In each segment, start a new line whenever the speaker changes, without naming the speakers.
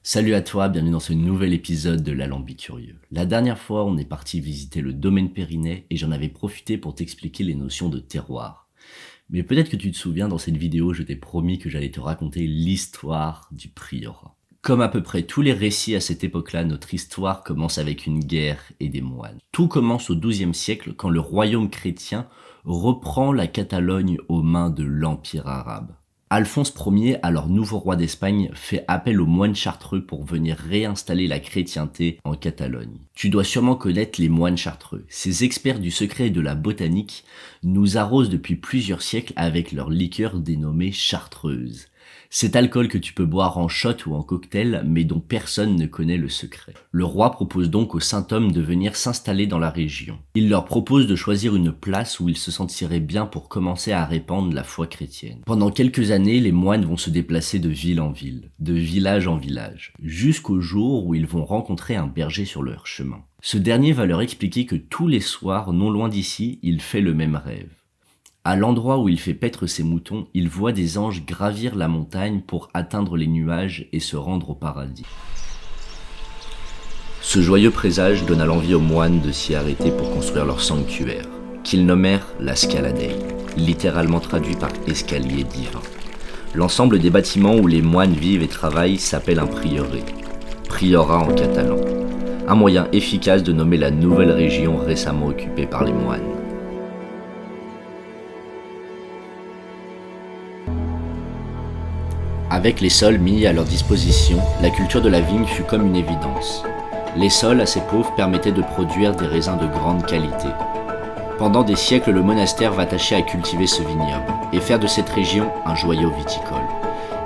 Salut à toi, bienvenue dans ce nouvel épisode de l'Alambic Curieux. La dernière fois, on est parti visiter le domaine Périnais et j'en avais profité pour t'expliquer les notions de terroir. Mais peut-être que tu te souviens, dans cette vidéo, je t'ai promis que j'allais te raconter l'histoire du prieurat. Comme à peu près tous les récits à cette époque-là, notre histoire commence avec une guerre et des moines. Tout commence au XIIe siècle quand le royaume chrétien reprend la Catalogne aux mains de l'Empire arabe. Alphonse Ier, alors nouveau roi d'Espagne, fait appel aux moines chartreux pour venir réinstaller la chrétienté en Catalogne. Tu dois sûrement connaître les moines chartreux. Ces experts du secret et de la botanique nous arrosent depuis plusieurs siècles avec leur liqueur dénommée chartreuse. Cet alcool que tu peux boire en shot ou en cocktail, mais dont personne ne connaît le secret. Le roi propose donc aux saint hommes de venir s'installer dans la région. Il leur propose de choisir une place où ils se sentiraient bien pour commencer à répandre la foi chrétienne. Pendant quelques années, les moines vont se déplacer de ville en ville, de village en village, jusqu'au jour où ils vont rencontrer un berger sur leur chemin. Ce dernier va leur expliquer que tous les soirs, non loin d'ici, il fait le même rêve. À l'endroit où il fait paître ses moutons, il voit des anges gravir la montagne pour atteindre les nuages et se rendre au paradis. Ce joyeux présage donna l'envie aux moines de s'y arrêter pour construire leur sanctuaire, qu'ils nommèrent la Scala Dei, littéralement traduit par escalier divin. L'ensemble des bâtiments où les moines vivent et travaillent s'appelle un prieuré, priorat en catalan, un moyen efficace de nommer la nouvelle région récemment occupée par les moines. Avec les sols mis à leur disposition, la culture de la vigne fut comme une évidence. Les sols assez pauvres permettaient de produire des raisins de grande qualité. Pendant des siècles, le monastère va tâcher à cultiver ce vignoble et faire de cette région un joyau viticole.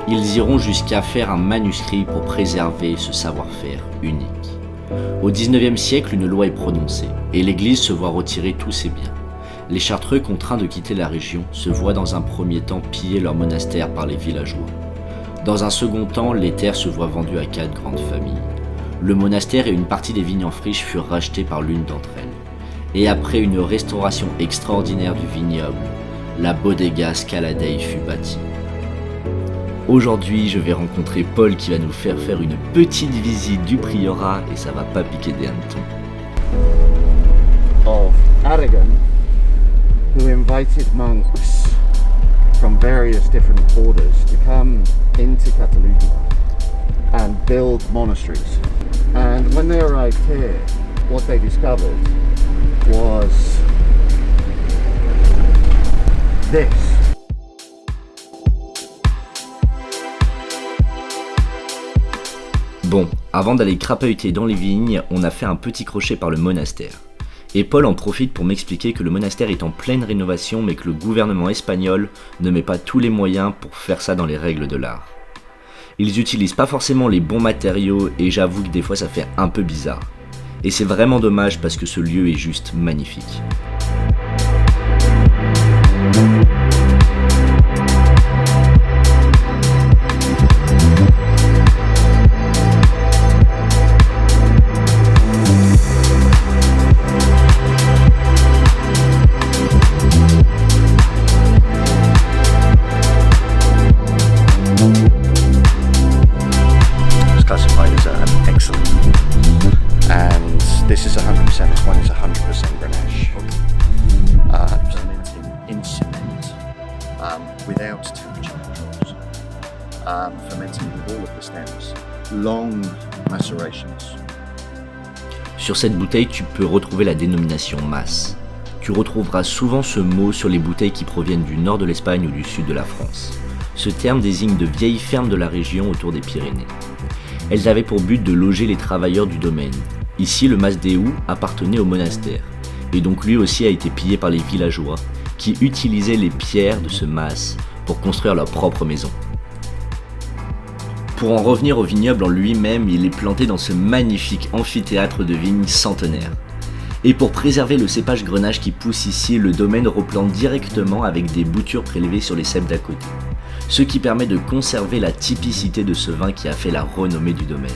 Ils iront jusqu'à faire un manuscrit pour préserver ce savoir-faire unique. Au XIXe siècle, une loi est prononcée et l'Église se voit retirer tous ses biens. Les Chartreux, contraints de quitter la région, se voient dans un premier temps piller leur monastère par les villageois. Dans un second temps, les terres se voient vendues à 4 grandes familles. Le monastère et une partie des vignes en friche furent rachetés par l'une d'entre elles. Et après une restauration extraordinaire du vignoble, la Bodega Scala Dei fut bâtie. Aujourd'hui, je vais rencontrer Paul qui va nous faire une petite visite du prieurat et ça va pas piquer des hannetons.
Of Aragon, who invited monks from various different orders to come into Catalonia and build monasteries. And when they arrived here, what they discovered was this.
Bon, avant d'aller crapahuter dans les vignes, on a fait un petit crochet par le monastère. Et Paul en profite pour m'expliquer que le monastère est en pleine rénovation mais que le gouvernement espagnol ne met pas tous les moyens pour faire ça dans les règles de l'art. Ils utilisent pas forcément les bons matériaux et j'avoue que des fois ça fait un peu bizarre. Et c'est vraiment dommage parce que ce lieu est juste magnifique.
This is 100%, this one is 100% Grenache. Fermenting in cement, without temperature controls. Fermenting with all of the stems. Long macerations.
Sur cette bouteille, tu peux retrouver la dénomination Mas. Tu retrouveras souvent ce mot sur les bouteilles qui proviennent du nord de l'Espagne ou du sud de la France. Ce terme désigne de vieilles fermes de la région autour des Pyrénées. Elles avaient pour but de loger les travailleurs du domaine. Ici, le Mas Déu appartenait au monastère, et donc lui aussi a été pillé par les villageois, qui utilisaient les pierres de ce mas pour construire leur propre maison. Pour en revenir au vignoble en lui-même, il est planté dans ce magnifique amphithéâtre de vignes centenaire. Et pour préserver le cépage Grenache qui pousse ici, le domaine replante directement avec des boutures prélevées sur les ceps d'à côté, ce qui permet de conserver la typicité de ce vin qui a fait la renommée du domaine.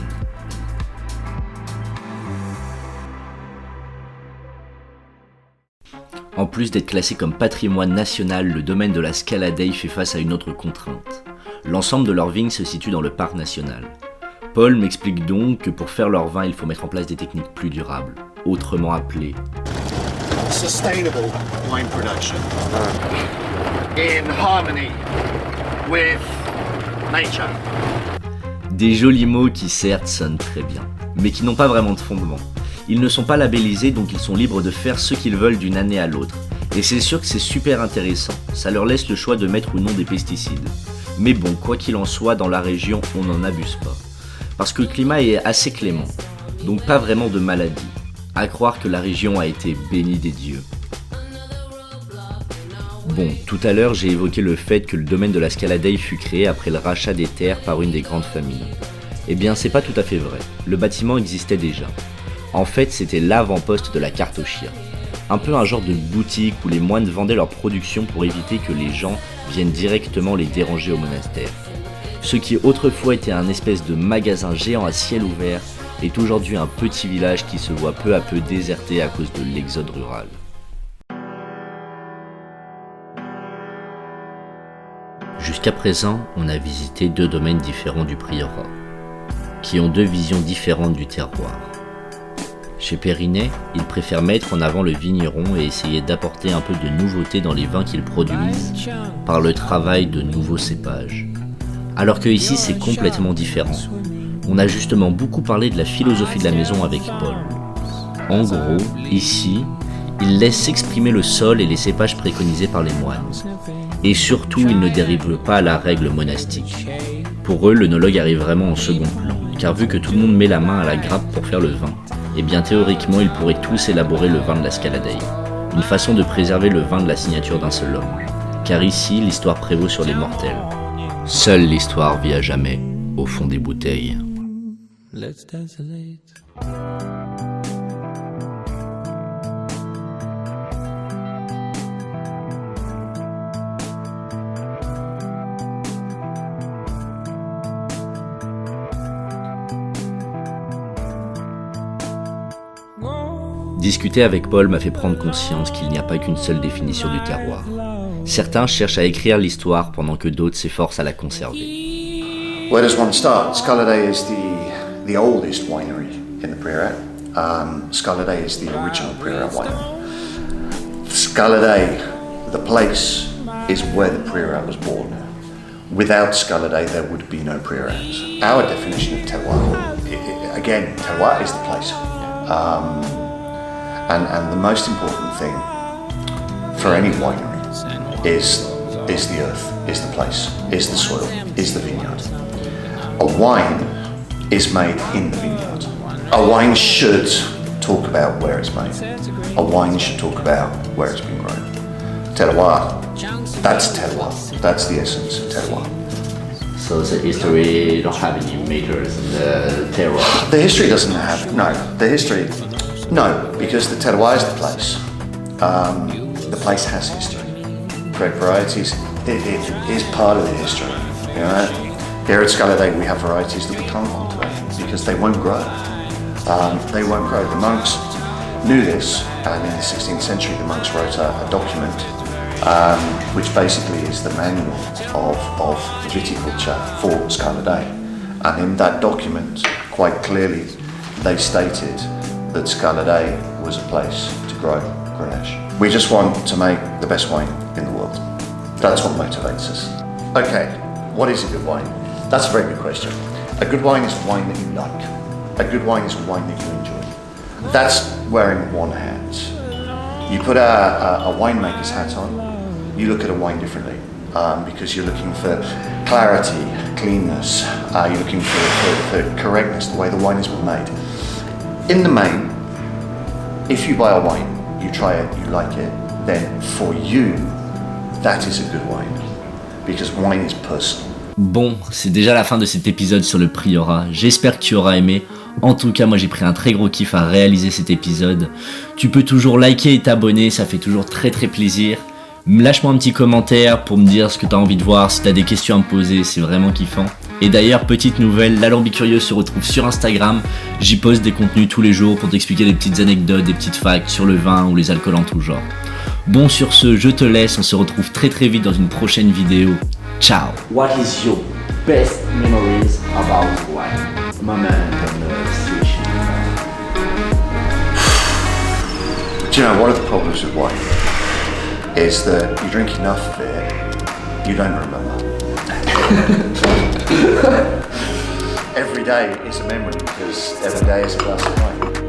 En plus d'être classé comme patrimoine national, le domaine de la Scala Dei fait face à une autre contrainte. L'ensemble de leurs vignes se situe dans le parc national. Paul m'explique donc que pour faire leur vin, il faut mettre en place des techniques plus durables, autrement appelées
sustainable wine production in harmony with nature.
Des jolis mots qui certes sonnent très bien, mais qui n'ont pas vraiment de fondement. Ils ne sont pas labellisés, donc ils sont libres de faire ce qu'ils veulent d'une année à l'autre. Et c'est sûr que c'est super intéressant, ça leur laisse le choix de mettre ou non des pesticides. Mais bon, quoi qu'il en soit, dans la région, on n'en abuse pas. Parce que le climat est assez clément, donc pas vraiment de maladies. À croire que la région a été bénie des dieux. Bon, tout à l'heure j'ai évoqué le fait que le domaine de la Scala Dei fut créé après le rachat des terres par une des grandes familles. Eh bien c'est pas tout à fait vrai, le bâtiment existait déjà. En fait c'était l'avant-poste de la Cartochia. Un peu un genre de boutique où les moines vendaient leur production pour éviter que les gens viennent directement les déranger au monastère. Ce qui autrefois était un espèce de magasin géant à ciel ouvert est aujourd'hui un petit village qui se voit peu à peu déserté à cause de l'exode rural. Jusqu'à présent, on a visité 2 domaines différents du prieurat, qui ont 2 visions différentes du terroir. Chez Périnet, ils préfèrent mettre en avant le vigneron et essayer d'apporter un peu de nouveauté dans les vins qu'ils produisent par le travail de nouveaux cépages. Alors que ici, c'est complètement différent. On a justement beaucoup parlé de la philosophie de la maison avec Paul. En gros, ici, ils laissent s'exprimer le sol et les cépages préconisés par les moines. Et surtout, ils ne dérivent pas à la règle monastique. Pour eux, l'œnologue arrive vraiment en second plan, car vu que tout le monde met la main à la grappe pour faire le vin, eh bien théoriquement, ils pourraient tous élaborer le vin de la Scala Dei. Une façon de préserver le vin de la signature d'un seul homme. Car ici, l'histoire prévaut sur les mortels. Seule l'histoire vit à jamais, au fond des bouteilles. Let's dance late. Discuter avec Paul m'a fait prendre conscience qu'il n'y a pas qu'une seule définition du terroir. Certains cherchent à écrire l'histoire pendant que d'autres s'efforcent à la conserver.
Where does one start? Scala Dei is the oldest winery in the Priorat. Scala Dei is the original Priorat winery. Scala Dei, the place, is where the Priorat was born. Without Scala Dei, there would be no Priorat. Our definition of terroir, again, terroir is the place. And the most important thing for any winery is the earth, is the place, is the soil, is the vineyard. A wine is made in the vineyard. A wine should talk about where it's made. A wine should talk about where it's been grown. Terroir, that's terroir. That's the essence of terroir.
So the history don't have any majors in the terroir?
The history doesn't have, no, because the terroir is the place. The place has history. Grape varieties, it is part of the history. You know? Here at Scala Dei we have varieties that we can't cultivate because they won't grow. They won't grow. The monks knew this, and in the 16th century the monks wrote a document which basically is the manual of viticulture for Scala Dei. And in that document, quite clearly, they stated that Scala Dei was a place to grow Grenache. We just want to make the best wine in the world. That's what motivates us. Okay, what is a good wine? That's a very good question. A good wine is a wine that you like. A good wine is a wine that you enjoy. That's wearing one hat. You put a winemaker's hat on, you look at a wine differently because you're looking for clarity, cleanness, you're looking for correctness, the way the wine has been made. In the main, if you buy a wine, you try it, you like it, then for you, that is a good wine because wine is personal.
Bon, c'est déjà la fin de cet épisode sur le priorat. J'espère que tu auras aimé. En tout cas, moi j'ai pris un très gros kiff à réaliser cet épisode. Tu peux toujours liker et t'abonner, ça fait toujours très plaisir. Lâche-moi un petit commentaire pour me dire ce que tu as envie de voir, si tu as des questions à me poser, c'est vraiment kiffant. Et d'ailleurs, petite nouvelle, l'Alambicurieux se retrouve sur Instagram. J'y poste des contenus tous les jours pour t'expliquer des petites anecdotes, des petites facts sur le vin ou les alcools en tout genre. Bon, sur ce, je te laisse, on se retrouve très vite dans une prochaine vidéo. Ciao. What is your best memories about wine? my man on the station.
Do you know, one of the problems with wine is that you drink enough of it, you don't remember. Every day is a memory because every day is a glass of wine.